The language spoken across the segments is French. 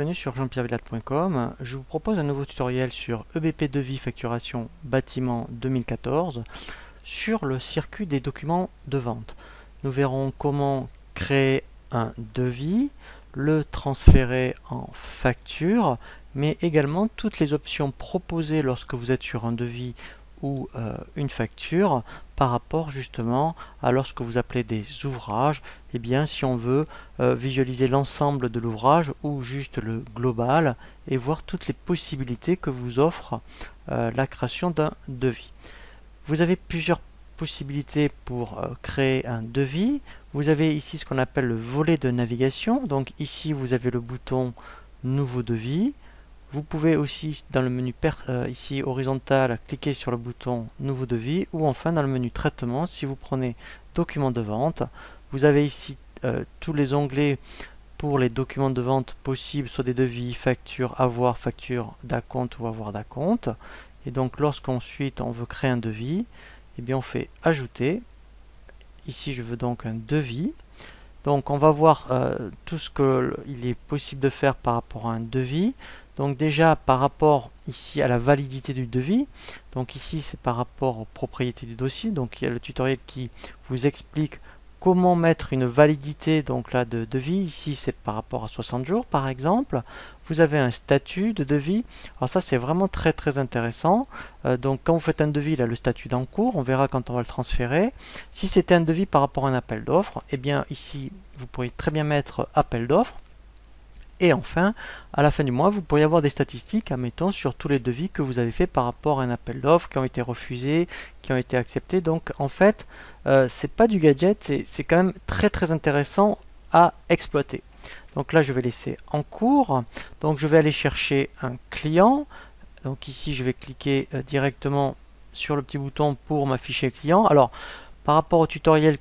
bienvenue sur jeanpierrevillard.com. Je vous propose un nouveau tutoriel sur EBP devis facturation bâtiment 2014 sur le circuit des documents de vente. Nous verrons comment créer un devis, le transférer en facture, mais également toutes les options proposées lorsque vous êtes sur un devis ou une facture par rapport justement à lorsque vous appelez des ouvrages, et bien si on veut visualiser l'ensemble de l'ouvrage ou juste le global et voir toutes les possibilités que vous offre la création d'un devis. Vous avez plusieurs possibilités pour créer un devis. Vous avez ici ce qu'on appelle le volet de navigation, donc ici vous avez le bouton nouveau devis. Vous pouvez aussi dans le menu ici horizontal cliquer sur le bouton nouveau devis, ou enfin dans le menu traitement, si vous prenez document de vente, vous avez ici tous les onglets pour les documents de vente possibles, soit des devis, factures, avoir, facture d'acompte ou avoir d'acompte. Et donc lorsqu'ensuite on veut créer un devis, eh bien on fait ajouter. Ici je veux donc un devis. Donc on va voir tout ce qu'il est possible de faire par rapport à un devis. Donc déjà par rapport ici à la validité du devis, donc ici c'est par rapport aux propriétés du dossier, donc il y a le tutoriel qui vous explique comment mettre une validité donc là de devis. Ici c'est par rapport à 60 jours par exemple. Vous avez un statut de devis, alors ça c'est vraiment très intéressant. Donc quand vous faites un devis, là le statut d'en cours, on verra quand on va le transférer. Si c'était un devis par rapport à un appel d'offres, et bien ici vous pourriez très bien mettre appel d'offres. Et enfin, à la fin du mois, vous pourriez avoir des statistiques, admettons, sur tous les devis que vous avez fait par rapport à un appel d'offres, qui ont été refusés, qui ont été acceptés. Donc, en fait, c'est pas du gadget, c'est quand même très intéressant à exploiter. Donc là, je vais laisser en cours. Donc, je vais aller chercher un client. Donc ici, je vais cliquer directement sur le petit bouton pour m'afficher client. Alors, par rapport au tutoriel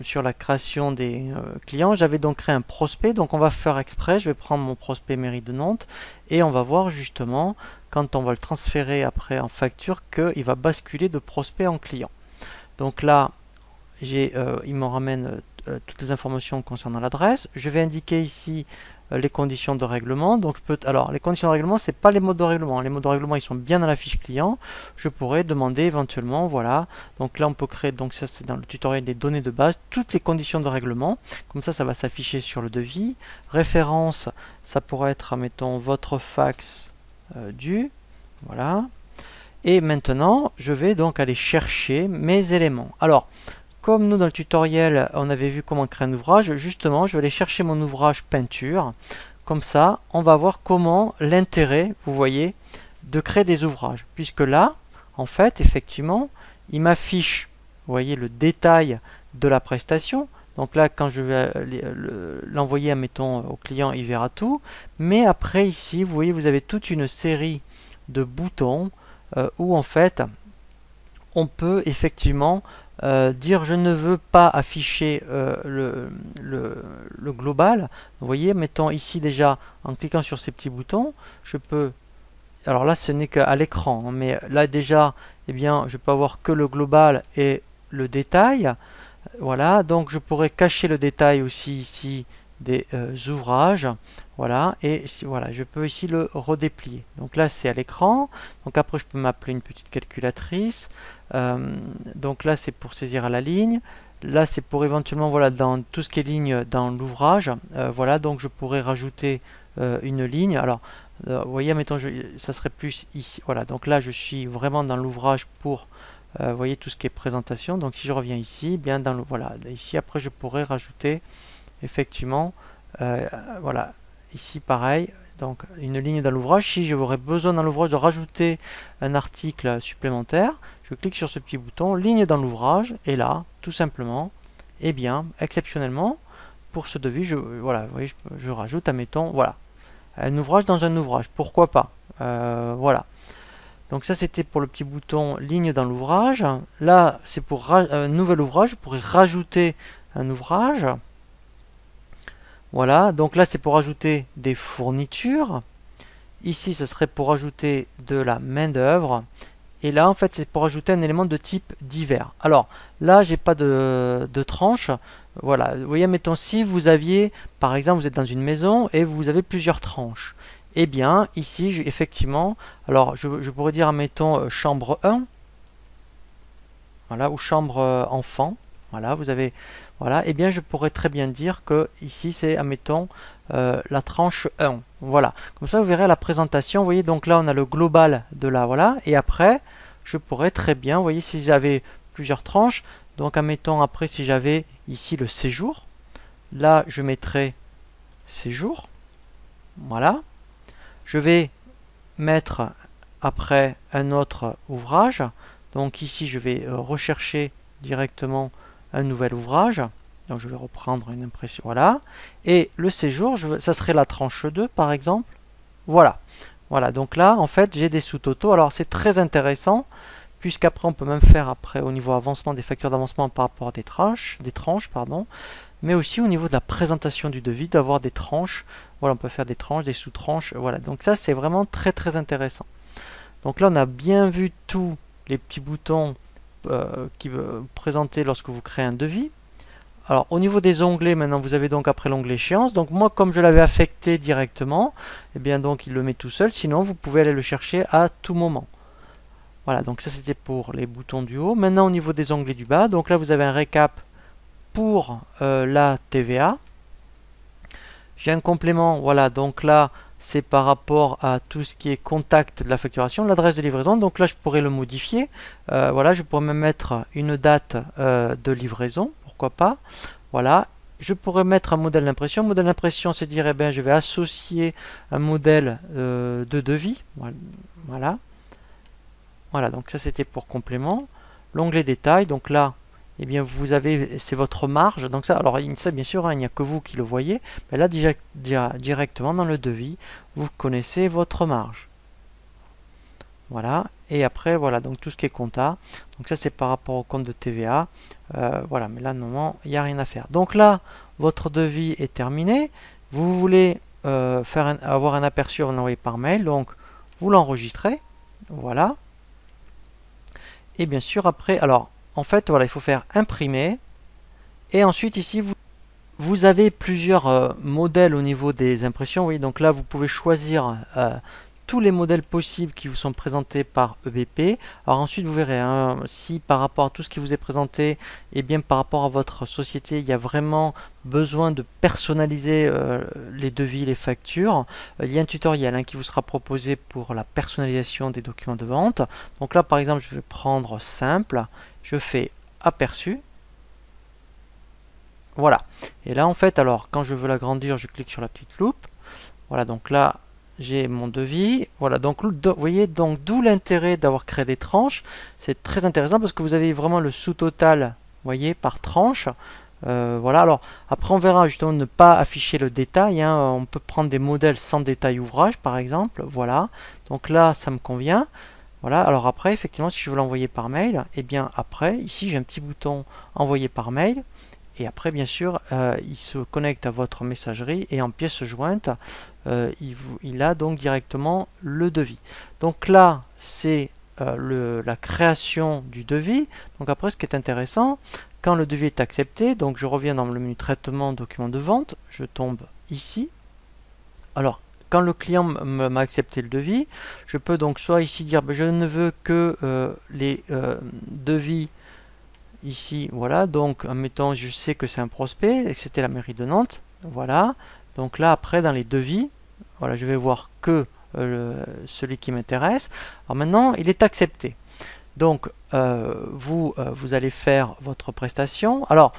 sur la création des clients, j'avais donc créé un prospect, donc on va faire exprès, je vais prendre mon prospect mairie de Nantes et on va voir justement quand on va le transférer après en facture qu'il va basculer de prospect en client. Donc là il me ramène toutes les informations concernant l'adresse. Je vais indiquer ici les conditions de règlement. Donc alors les conditions de règlement, c'est pas les modes de règlement. Les modes de règlement, ils sont bien dans la fiche client. Je pourrais demander éventuellement, voilà. Donc là, on peut créer, donc ça c'est dans le tutoriel des données de base, toutes les conditions de règlement. Comme ça va s'afficher sur le devis. Référence, ça pourrait être, admettons, votre fax dû. Voilà. Et maintenant, je vais donc aller chercher mes éléments. Alors, comme nous dans le tutoriel on avait vu comment créer un ouvrage, justement je vais aller chercher mon ouvrage peinture. Comme ça on va voir comment l'intérêt, vous voyez, de créer des ouvrages, puisque là en fait effectivement il m'affiche, vous voyez, le détail de la prestation. Donc là quand je vais l'envoyer admettons au client, il verra tout, mais après ici vous voyez, vous avez toute une série de boutons où en fait on peut effectivement dire je ne veux pas afficher le global. Vous voyez, mettons ici déjà en cliquant sur ces petits boutons, je peux, alors là ce n'est qu'à l'écran, hein, mais là déjà, eh bien, je peux avoir que le global et le détail. Voilà, donc je pourrais cacher le détail aussi ici des ouvrages. Voilà, et voilà, je peux ici le redéplier. Donc là c'est à l'écran. Donc après je peux m'appeler une petite calculatrice. Donc là c'est pour saisir à la ligne. Là c'est pour éventuellement, voilà, dans tout ce qui est ligne dans l'ouvrage. Voilà, donc je pourrais rajouter une ligne. Alors vous voyez, mettons, ça serait plus ici. Voilà, donc là je suis vraiment dans l'ouvrage pour vous voyez tout ce qui est présentation. Donc si je reviens ici, bien dans le, voilà, ici après je pourrais rajouter effectivement voilà, ici pareil, donc une ligne dans l'ouvrage. Si j'aurais besoin dans l'ouvrage de rajouter un article supplémentaire, je clique sur ce petit bouton ligne dans l'ouvrage, et là tout simplement, et bien exceptionnellement pour ce devis, voilà, vous voyez, je rajoute, admettons, voilà, un ouvrage dans un ouvrage, pourquoi pas, voilà. Donc ça c'était pour le petit bouton ligne dans l'ouvrage. Là c'est pour un nouvel ouvrage, je pourrais rajouter un ouvrage. Voilà, donc là c'est pour ajouter des fournitures. Ici ce serait pour ajouter de la main d'œuvre. Et là, en fait, c'est pour ajouter un élément de type divers. Alors, là, j'ai pas de tranche. Voilà, vous voyez, mettons, si vous aviez, par exemple, vous êtes dans une maison et vous avez plusieurs tranches. Eh bien, ici, effectivement, alors, je pourrais dire, mettons, chambre 1, voilà, ou chambre enfant. Voilà, vous avez, voilà, eh bien, je pourrais très bien dire que ici, c'est, admettons, la tranche 1. Voilà, comme ça, vous verrez la présentation. Vous voyez, donc là, on a le global de là, voilà, et après, je pourrais très bien, vous voyez, si j'avais plusieurs tranches, donc, admettons, après, si j'avais ici le séjour, là, je mettrais séjour, voilà. Je vais mettre après un autre ouvrage. Donc ici, je vais rechercher directement un nouvel ouvrage. Donc je vais reprendre une impression. Voilà. Et le séjour, ça serait la tranche 2 par exemple. Voilà. Voilà. Donc là, en fait, j'ai des sous-totaux. Alors c'est très intéressant, puisqu'après, on peut même faire après au niveau avancement des factures d'avancement par rapport à des tranches, pardon, mais aussi au niveau de la présentation du devis, d'avoir des tranches. Voilà, on peut faire des tranches, des sous-tranches. Voilà. Donc ça, c'est vraiment très très intéressant. Donc là, on a bien vu tous les petits boutons qui veulent présenter lorsque vous créez un devis. Alors, au niveau des onglets, maintenant, vous avez donc après l'onglet échéance. Donc moi, comme je l'avais affecté directement, eh bien donc il le met tout seul. Sinon, vous pouvez aller le chercher à tout moment. Voilà, donc ça c'était pour les boutons du haut. Maintenant, au niveau des onglets du bas, donc là, vous avez un récap pour la TVA. J'ai un complément, voilà, donc là, c'est par rapport à tout ce qui est contact de la facturation, l'adresse de livraison. Donc là, je pourrais le modifier. Voilà, je pourrais même mettre une date de livraison, pourquoi pas. Voilà, je pourrais mettre un modèle d'impression. Modèle d'impression, c'est dire, eh bien, je vais associer un modèle de devis. Voilà. Voilà, donc ça, c'était pour complément. L'onglet détail, donc là, eh bien, vous avez, c'est votre marge. Donc ça, alors ça, bien sûr, hein, il n'y a que vous qui le voyez. Mais là, directement dans le devis, vous connaissez votre marge. Voilà. Et après, voilà, donc tout ce qui est compta. Donc ça, c'est par rapport au compte de TVA. Voilà, mais là, normalement, il n'y a rien à faire. Donc là, votre devis est terminé. Vous voulez avoir un aperçu, vous l'envoyez par mail. Donc, vous l'enregistrez. Voilà. Et bien sûr, après, alors, en fait, voilà, il faut faire imprimer. Et ensuite, ici, vous avez plusieurs modèles au niveau des impressions. Vous voyez, donc là, vous pouvez choisir tous les modèles possibles qui vous sont présentés par EBP. Alors ensuite, vous verrez hein, si par rapport à tout ce qui vous est présenté, et bien par rapport à votre société, il y a vraiment besoin de personnaliser les devis, les factures. Il y a un tutoriel hein, qui vous sera proposé pour la personnalisation des documents de vente. Donc là, par exemple, je vais prendre simple. Je fais aperçu. Voilà. Et là, en fait, alors, quand je veux l'agrandir, je clique sur la petite loupe. Voilà, donc là, j'ai mon devis. Voilà, donc vous voyez, donc d'où l'intérêt d'avoir créé des tranches. C'est très intéressant parce que vous avez vraiment le sous-total, voyez, par tranche. Voilà, alors après on verra justement ne pas afficher le détail. Hein. On peut prendre des modèles sans détail ouvrage, par exemple. Voilà, donc là, ça me convient. Voilà, alors après, effectivement, si je veux l'envoyer par mail, et bien après, ici, j'ai un petit bouton envoyer par mail. Et après, bien sûr, il se connecte à votre messagerie et en pièce jointe, il a donc directement le devis. Donc là, c'est la création du devis. Donc après, ce qui est intéressant, quand le devis est accepté, donc je reviens dans le menu traitement document de vente, je tombe ici. Alors, quand le client m'a accepté le devis, je peux donc soit ici dire je ne veux que les devis ici, voilà, donc admettons je sais que c'est un prospect et que c'était la mairie de Nantes, voilà, donc là après dans les devis, voilà, je vais voir que celui qui m'intéresse. Alors maintenant il est accepté, donc vous allez faire votre prestation. Alors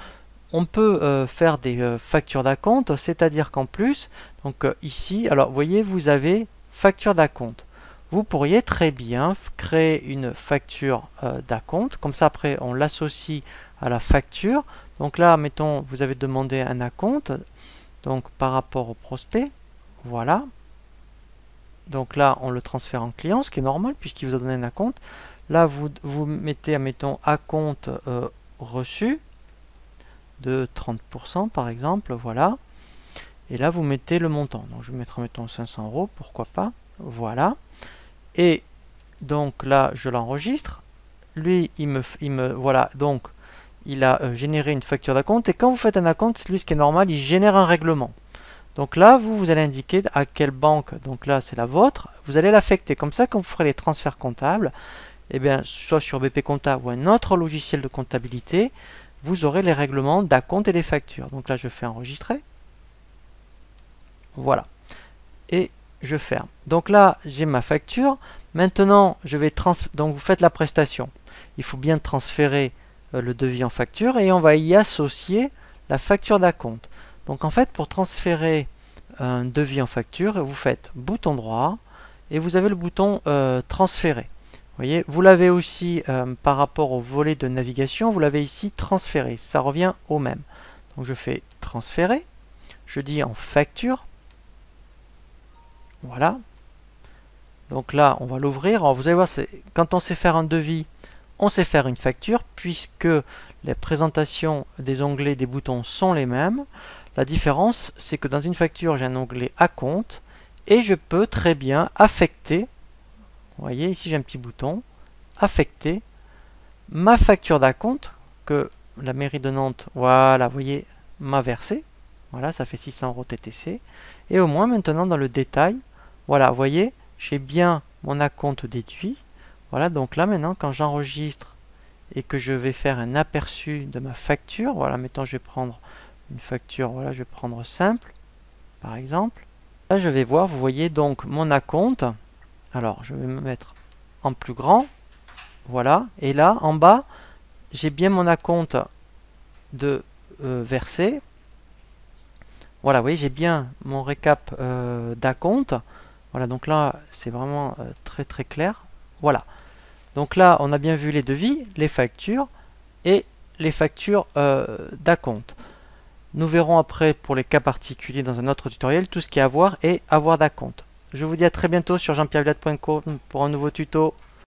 on peut faire des factures d'acompte, c'est-à-dire qu'en plus, donc ici, alors vous voyez, vous avez facture d'acompte. Vous pourriez très bien créer une facture d'acompte, comme ça après on l'associe à la facture. Donc là, mettons, vous avez demandé un acompte, donc par rapport au prospect, voilà. Donc là, on le transfère en client, ce qui est normal puisqu'il vous a donné un acompte. Là, vous mettez, admettons, acompte reçu de 30% par exemple, voilà. Et là, vous mettez le montant. Donc je vais mettre, mettons, 500 €, pourquoi pas. Voilà. Et donc là, je l'enregistre. Lui, voilà, donc il a généré une facture d'acompte. Et quand vous faites un acompte, lui, ce qui est normal, il génère un règlement. Donc là, vous allez indiquer à quelle banque, donc là, c'est la vôtre, vous allez l'affecter. Comme ça, quand vous ferez les transferts comptables, eh bien, soit sur BP Compta ou un autre logiciel de comptabilité, vous aurez les règlements d'acompte et des factures. Donc là, je fais enregistrer. Voilà. Et je ferme. Donc là, j'ai ma facture. Maintenant, donc vous faites la prestation. Il faut bien transférer le devis en facture et on va y associer la facture d'acompte. Donc en fait, pour transférer un devis en facture, vous faites bouton droit et vous avez le bouton transférer. Vous voyez, vous l'avez aussi par rapport au volet de navigation, vous l'avez ici transféré. Ça revient au même. Donc je fais transférer. Je dis en facture. Voilà. Donc là, on va l'ouvrir. Alors vous allez voir, quand on sait faire un devis, on sait faire une facture, puisque les présentations des onglets des boutons sont les mêmes. La différence, c'est que dans une facture, j'ai un onglet acompte, et je peux très bien affecter, vous voyez, ici j'ai un petit bouton, affecter ma facture d'acompte, que la mairie de Nantes, voilà, vous voyez, m'a versé. Voilà, ça fait 600 € TTC. Et au moins, maintenant, dans le détail, voilà, vous voyez, j'ai bien mon acompte déduit. Voilà, donc là maintenant, quand j'enregistre et que je vais faire un aperçu de ma facture, voilà, mettons, je vais prendre une facture, voilà, je vais prendre simple, par exemple. Là, je vais voir, vous voyez donc mon acompte. Alors, je vais me mettre en plus grand. Voilà, et là, en bas, j'ai bien mon acompte de versé. Voilà, vous voyez, j'ai bien mon récap d'acompte. Voilà, donc là, c'est vraiment très très clair. Voilà. Donc là, on a bien vu les devis, les factures et les factures d'acompte. Nous verrons après pour les cas particuliers dans un autre tutoriel tout ce qui est avoir et avoir d'acompte. Je vous dis à très bientôt sur jeanpierrevillade.com pour un nouveau tuto.